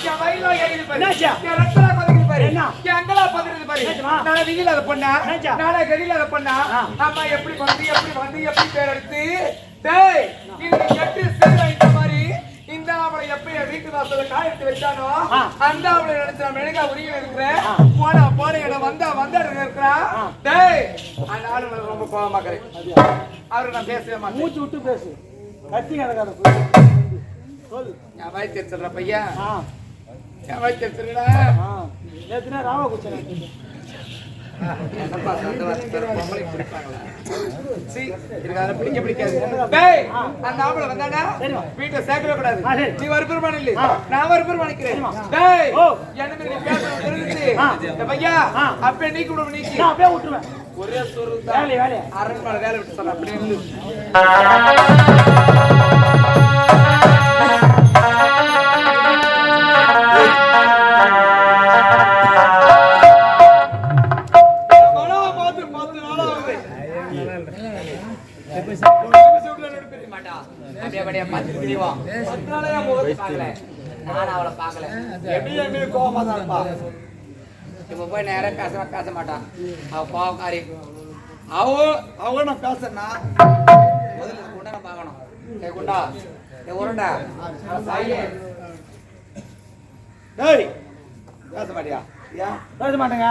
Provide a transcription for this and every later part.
என் வயிறுல ஏறிது பாரு. என் ரத்தல கொதிக்குது பாரு. என் அங்கலா பதறது பாரு. நான் விதியில அத பண்ணா. நானே கதியில அத பண்ணா. அம்மா எப்படி எப்படி பேர் எடுத்து டேய் இன்னைக்கு எட்டு சேர இந்த மாதிரி இந்த அவளை எப்ப வீட்டு வாசல்ல காய் எடுத்து வச்சானோ அந்த அவளை நினைச்சா மெழுகா உரியில இருக்கிறேன் போன இடம் வந்த இருக்கிறான் டேய் அந்த ஆளு ரொம்ப கோவமாக்குறேன் அவரு நான் பேசவே மாட்டேன் மூச்சு விட்டு பேசு கத்தி கிடக்காத சொல் என் வாய் தெரிச்சிடுற பையன் என் வாய் தெரிச்சிருடா நேத்துனா ராவ குச்சன வீட்டை சேர்க்கவே கூடாது நீ வருபெருமான் இல்லை நான் வருபெருமான் நினைக்கிறேன் பையா அப்ப நீ கூட நீக்கி அப்படியே விட்டுருவேன் ஒரே சொரு வேலை அரண்மனை வேலை விட்டு சொல்ல அப்படி இருந்து இப்ப போய் நேரம் பேச மாட்டான் அவ கோவக்காரி அவ நான் பேசுறேன்னா முதல்ல குண்டனை பார்க்கணும் குண்டா உருண்டா பேச மாட்டியா பேச மாட்டேங்க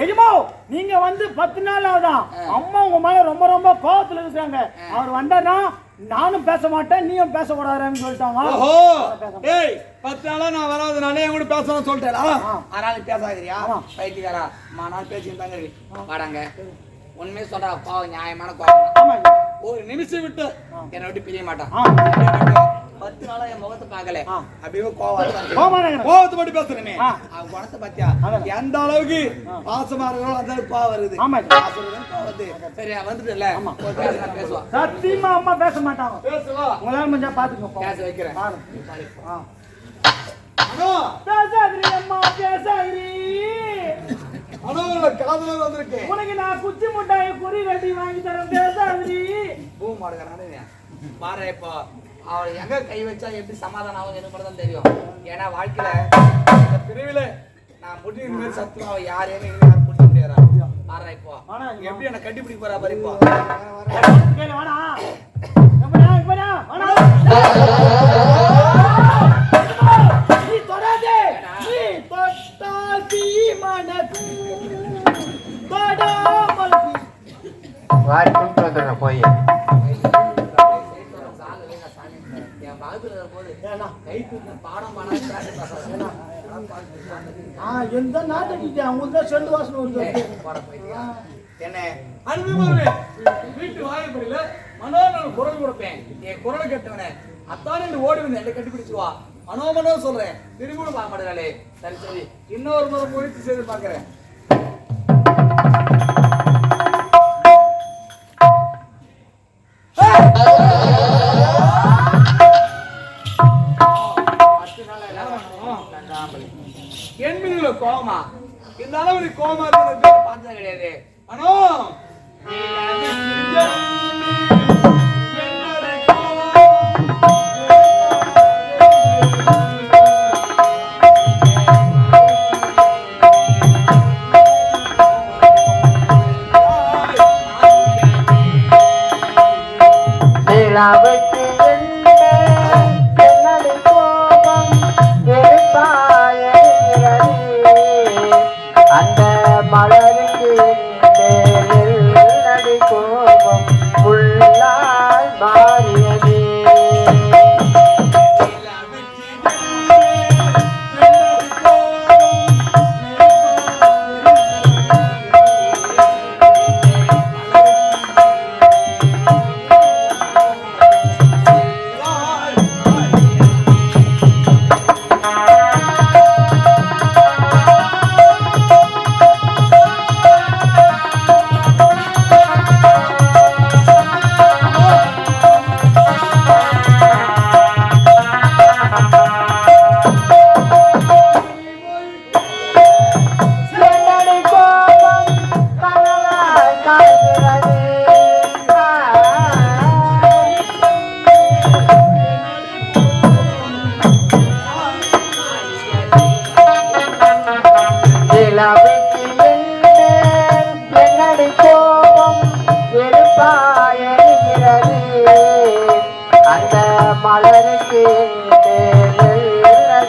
எஜமா நீங்க வந்து 10 நாள் ஆகுதான் அம்மா உங்க மேல ரொம்ப ரொம்ப கோவத்துல இருக்காங்க அவர் வந்தாருன்னா நானும் பேச மாட்டேன் நீயும் பேச கூடாதுன்னு சொல்லிட்டாங்க ஓஹோ டேய் 10 நாளா நான் வராதனால என் கூட பேசணும்னு சொல்லிட்டேடா அதனால பேசாதீரியா பைத்தியக்காரா நான் பேசிட்டு தாங்க வாடாங்க உண்மையே சொல்றா பாவம் நியாயமான கோவம் ஒரு நிமிஷம் விட்டு என்னை விட்டு பிரிய மாட்டான் 10 நாளா என் முகத்தை பார்க்கல அப்படியே கோவத்தை மட்டும் பேசுறேன் அவன் குணத்தை பத்தியா எந்த அளவுக்கு பாசமா இருக்கிறோம் அந்த அளவுக்கு கோவம் வருது சரியா வந்துட்டுல பேசுவா சத்தியமா அம்மா பேச மாட்டாங்க பேசுவா உங்களால முடிஞ்சா பாத்துக்கோ பேச வைக்கிறேன் பேசாதிரி அம்மா பேசாதிரி காதலர் வந்திருக்கேன் உனக்கு நான் குச்சி முட்டாய் குறி கட்டி வாங்கி தரேன் பேசாதிரி பூ மாடுகிறானே பாரு இப்போ அவளை எங்க கை வச்சா எப்படி சமாதானம் ஆகும் எனக்கு மட்டும் தான் தெரியும் ஏன்னா வாழ்க்கையில இந்த பிரிவில நான் முடியும் மேல் சத்துவம் அவ யாரையுமே யாரும் முடிக்க முடியாதா பாரு இப்போ எப்படி என்ன கட்டிப்பிடி போறா பாரு இப்போ நீ தொடாதே நீ தொட்டால் தீ மனது தொடாமல் வாரி கூப்பிட்டு வந்துடுறேன் போய் எந்த நாட்டுக்கு அவங்க செண்டு வாசனை வருது என்ன அனுபவமே வீட்டு வாயப்படியில மனோரன் குரல் கொடுப்பேன் என் குரலை கேட்டவனே அத்தானே ஓடி வந்து என்ன கட்டிப்பிடிச்சுவா மனோ சொல்றேன் திரும்பி கூட பார்க்க மாட்டேனாலே சரி சரி இன்னொரு முறை முயற்சி செய்து பார்க்கிறேன் என் மீதுல கோபமா இந்த அளவு கோபமா இருக்கிறது பார்த்தது கிடையாது ஆனோ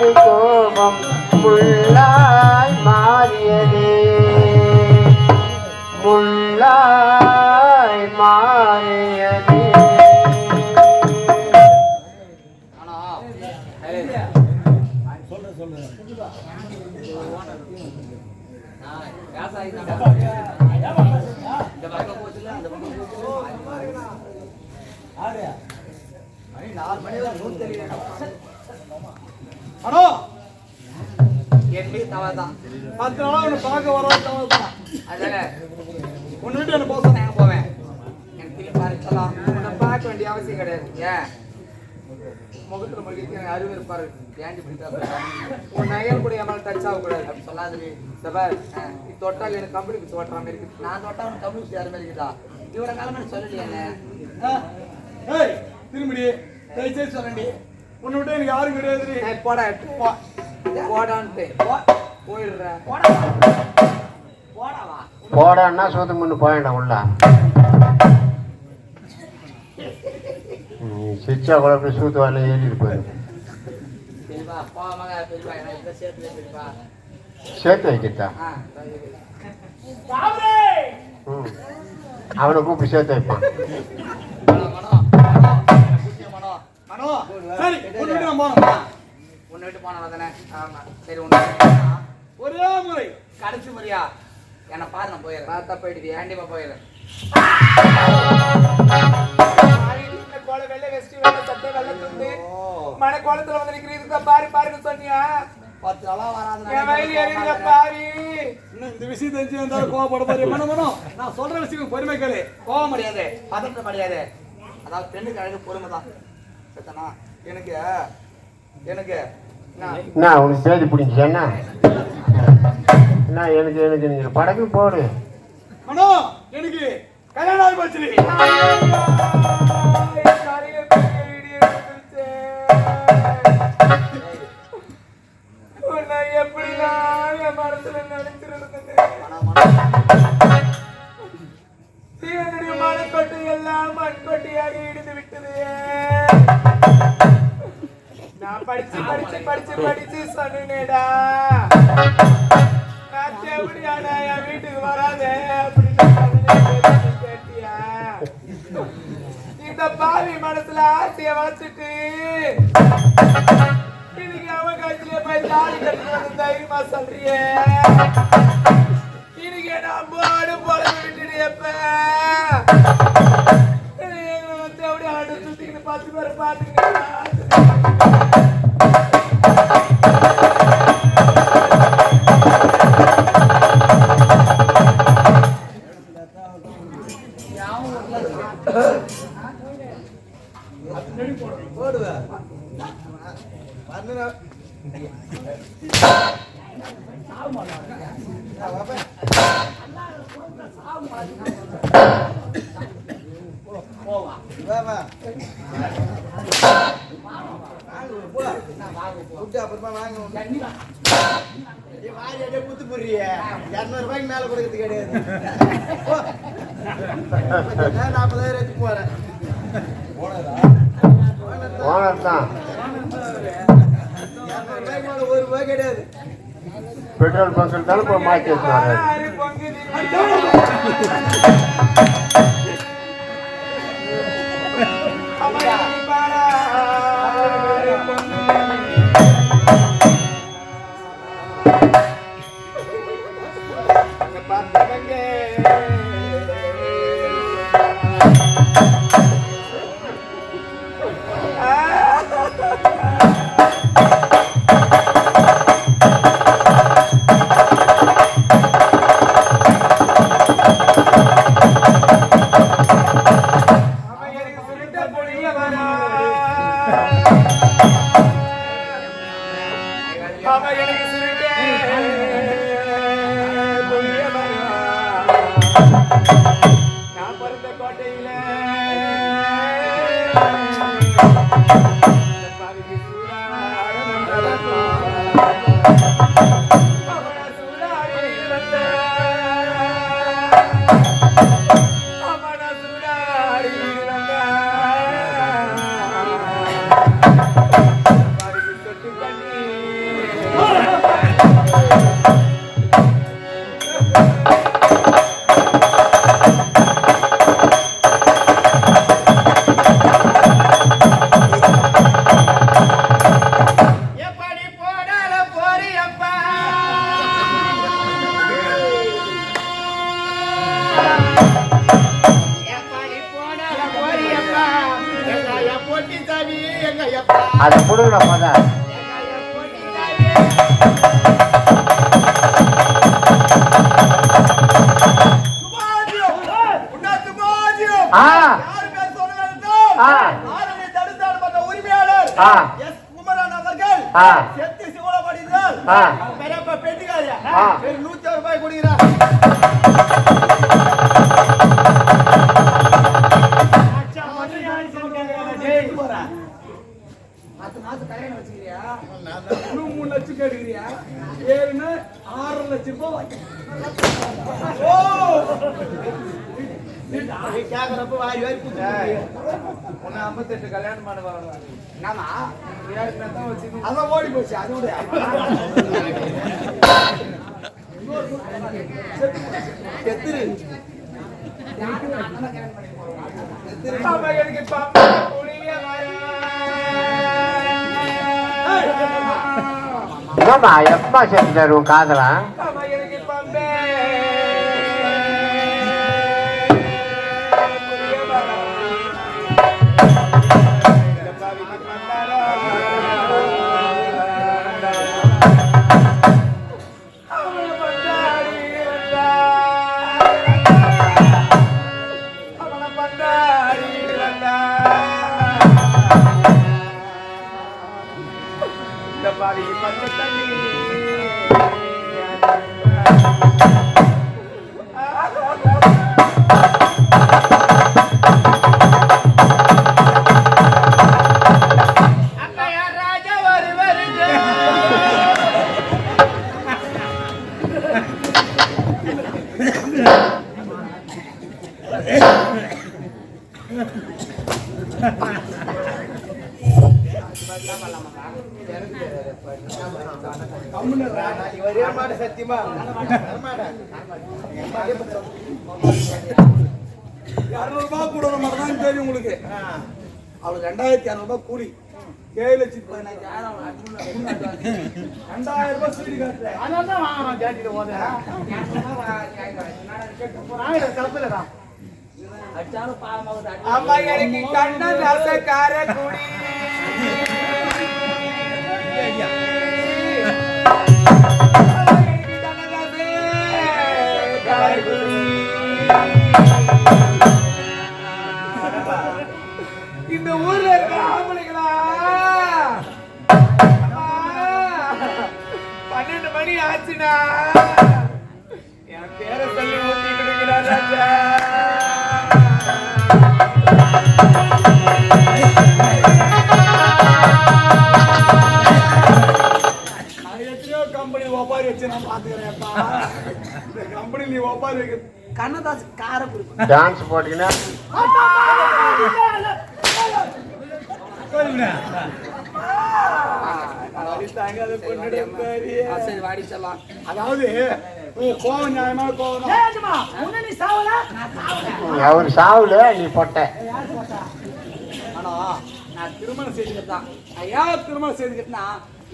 மீது கோபம் முள்ளாய் மாறியதே முள்ளாய் மாறியதே. ஆனா இந்த பக்கம் போச்சுல அந்த பக்கம் போச்சு. 4 மணி வரை நூல் தெரியல. அண்ணா என் மீது தவறுதான். 10 நாளா உன்னை பார்க்க வராது தான். அதனால உன்னை விட்டு என்ன போக போச நான் போவேன். எனக்கு திரும்பி பார்க்கலாம். உன்னை பார்க்க வேண்டிய அவசியம் கிடையாது. ஏன் முகத்துல மகிழ்ச்சி அறிவு இருப்பாரு. ஏண்டி பிடித்தா உன் நகையல் கூட என் மேல டச் ஆகக்கூடாது அப்படி சொல்லாது. சபார் இது தொட்டால் எனக்கு கம்பெனி பிடிச்சி ஓட்டுற மாதிரி இருக்குது. நான் தொட்டா உனக்கு கம்பெனி பிடிச்சி யாரு மாதிரி இருக்குதா? இவரை காலமே சொல்லலையே. ஏய் திரும்பி தயவுசெய்து சொல்லண்டி. உன்னை விட்டு எனக்கு யாரும் கிடையாது. போடா போடான்ட்டு போயிடுறேன். போடாவா போடான்னா சோத்து முன்னு போயிடா உள்ள. சிச்சா கூட போய் சூத்து வரல ஏறிட்டு போயிரு. பெரியப்பா போவாமங்க பெரியப்பா எனக்கு சேர்த்து பெரியப்பா சேர்த்து வைக்கிட்டா. அவனை கூப்பிட்டு சேர்த்து வைப்பான். அண்ணா சரி உன்னை விட்டு நான் போனோம். உன்னை விட்டு போனா தானே? ஆமா சரி ஒன்று ஒரே முறை கடைசி முறையா என்னை பாரு நான் போயிடுறேன். பார்த்தா போயிடுது ஏண்டிப்பா போயிடுறேன். வெள்ளை வெஸ்ட் வெள்ளை சட்டை வெள்ளை துண்டு மன கோலத்துல வந்து நிக்கிறீங்க. பாரு பாருங்க சொன்னியா 10 நாளா வராது. என் வயிறு எரியுது பாரு. இன்னும் இந்த விஷயம் தெரிஞ்சு வந்தாலும் கோவப்பட போறிய மனம். நான் சொல்ற விஷயம் பொறுமை கேளு. கோவம் முடியாது பதற்றம் முடியாது. அதாவது பெண்ணுக்கு அழகு பொறுமை தான். சத்தனா எனக்கு எனக்கு என்ன உனக்கு பேதி பிடிச்சிச்சா? என்ன எனக்கு எனக்கு நீங்க படகு போடு. அண்ணா எனக்கு கல்யாணம் ஆகி போச்சு. எப்படிலாம் என் மனசுல நினைச்சிருந்தது. மனக்கொட்டை எல்லாம் மண்கொட்டையாக இடிந்து விட்டது. நான் படிச்சு படிச்சு படிச்சு படிச்சு சொன்னேடா நான் எப்படியாடா என் வீட்டுக்கு வராதே அப்படின்னு கேட்டியா? இந்த பாவி மனசுல ஆசைய வளர்த்துட்டு இன்னைக்கு அவன் கழுத்துல போய் தாலி கட்டிட்டு வந்து தைரியமா சொல்றியே. இன்னைக்கு நான் போடு போல விட்டுட்டு எப்ப அப்படியே ஆடு சுத்திக்கிட்டு 10 பேரை பார்த்துக்கிட்டு குத்து புரிய 200 ரூபாய்க்கு மேல கொடுக்கறது கிடையாது. 40,000 போறேன். ஓனர் தான். 200 ரூபாய்க்கு மேல 1 ரூபாய் கிடையாது. பெட்ரோல் பங்க் தானே போய் மாற்றி வச்சுருவாரு. அதை கொடுங்க போத. ₹100 கொடுக்கிறார். கல்யாணம் வச்சுக்கிறியா? 3 லட்சம் கேட்கிறியா? 6 லட்சம் ரூபாய். கேக்குறப்ப வாரி வாரி பூச்சி 58 கல்யாணம் பண்ணுவாங்க. நாமா வச்சு அதான் ஓடி போச்சு. அது விட என்னம்மா எப்பமா செஞ்சாரு உன் காதலா? சத்தியமா ₹200 கூட மட்டும்தான் தெரியும் உங்களுக்கு. அவளுக்கு 2200 கூலி. 7,15,000 ₹2000 சீடி காட்டுறேன். அதனாலதான் வாங்கணும் ஜாட்டியில ஓதுறேன். அம்மா எனக்கு கண்ணன் ரசக்கார குடி. இந்த ஊர்ல இருக்க ஆம்பளைங்களா 12 மணி ஆச்சுனா என் பேரை சொல்லி ஊத்தி கொடுக்கிறார் ராஜா. கம்பெனி ஒப்பாரி வச்சு நான் பாத்துக்கிறேன்ப்பா. இந்த கம்பெனி நீ ஒப்பாரி வைக்க கண்ணதாஸ் கார குடிப்பா. டான்ஸ் போட்டீங்கன்னா அதாவது கோவம் நியாயமா கோவம். அவர் சாவுல நீ போட்ட. ஆனா நான் திருமணம் செய்துக்கிட்டான். ஐயா திருமணம் செய்துக்கிட்டா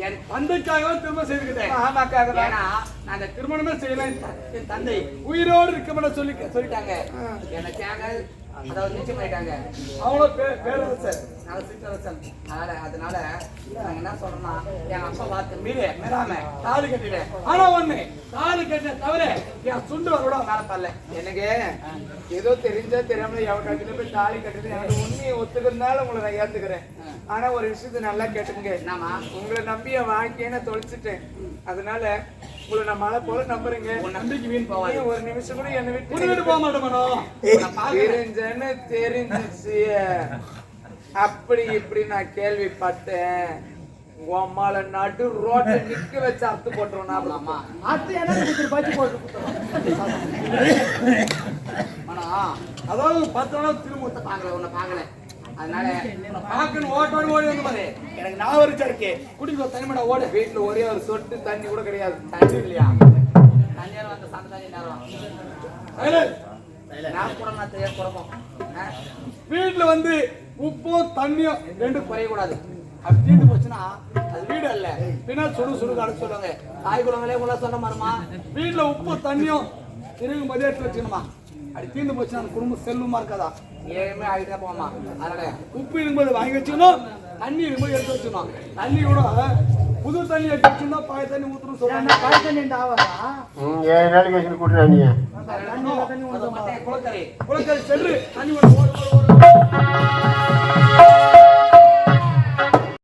என் தந்தைக்காக திருமணம் செய்துக்கிட்டேன். ஏன்னா நான் அந்த திருமணமே செய்யல. என் தந்தை உயிரோடு இருக்க சொல்லிட்டாங்க. எனக்காக அதாவது நிச்சயம் பண்ணிட்டாங்க. அவங்களும் பேரரசர் சிற்றரசன். அதனால நாங்க என்ன சொல்றோம்னா என் அப்பா வார்த்தை மீறாம தாலி கட்டிட்டேன். ஆனா ஒண்ணு தாலி கட்டின தவிர என் சுண்டு கூட மேல பரல. எனக்கு ஏதோ தெரிஞ்சா தெரியாம எவன் கட்டில போய் தாலி கட்டுறது எனக்கு உண்மையை ஒத்துக்கிறதுனால உங்களை நான் ஏத்துக்கிறேன். ஆனா ஒரு விஷயத்த நல்லா கேட்டுங்க. உங்களை நம்பி என் வாழ்க்கையை நான் தொலைச்சிட்டேன். அதனால உங்களை நான் மழை போல நம்புறேங்க. நம்பிக்கை வீண் போவாங்க. ஒரு நிமிஷம் கூட என்னை விட்டு போக மாட்டேன். தெரிஞ்சிச்சு அப்படி இப்படி நான் கேள்விப்பட்டேன். உம்மால நடு ரோட்டை நிக்க வச்சு அத்து போட்டுருவோம். ஆனா அதாவது 10 நாள் திரும்ப பாக்கல உன்னை பாக்கல. அதனால பாக்கணும் ஓட்டோடு ஓடி வந்து பாரு. எனக்கு நான் ஒரு சரக்கு குடிக்க தனிமட ஓட. வீட்டுல ஒரே ஒரு சொட்டு தண்ணி கூட கிடையாது. தண்ணி இல்லையா? தண்ணியால வந்து சண்டை தண்ணி நேரம் வீட்டுல வந்து உப்பும் தண்ணியும் 2 குறையக்கூடாது. அப்படி தீர்ந்து போச்சுன்னா அது வீடு அல்ல. பின்னால் சுடு கடை சொல்லுவாங்க. தாய் குளங்களே உள்ள சொல்ல மாறுமா. வீட்டுல உப்பு தண்ணியும் திரும்பி மதியத்தில் வச்சுக்கணுமா. அப்படி தீர்ந்து போச்சுன்னா அந்த குடும்பம் செல்வமா இருக்காதா? ஏழுமே ஆகிட்டே போமா. அதனால உப்பு இருக்கும்போது வாங்கி வச்சுக்கணும். தண்ணி இருக்கும்போது எடுத்து வச்சிடணும். தண்ணி கூட புது தண்ணி எடுத்து வச்சிருந்தா பழைய தண்ணி ஊற்றணும் சொல்றாங்க. பழைய தண்ணி இந்த ஆவாதா 7 நாளைக்கு வச்சுட்டு கூட்டுறேன் நீ குளக்கரை சென்று தண்ணி ஓடு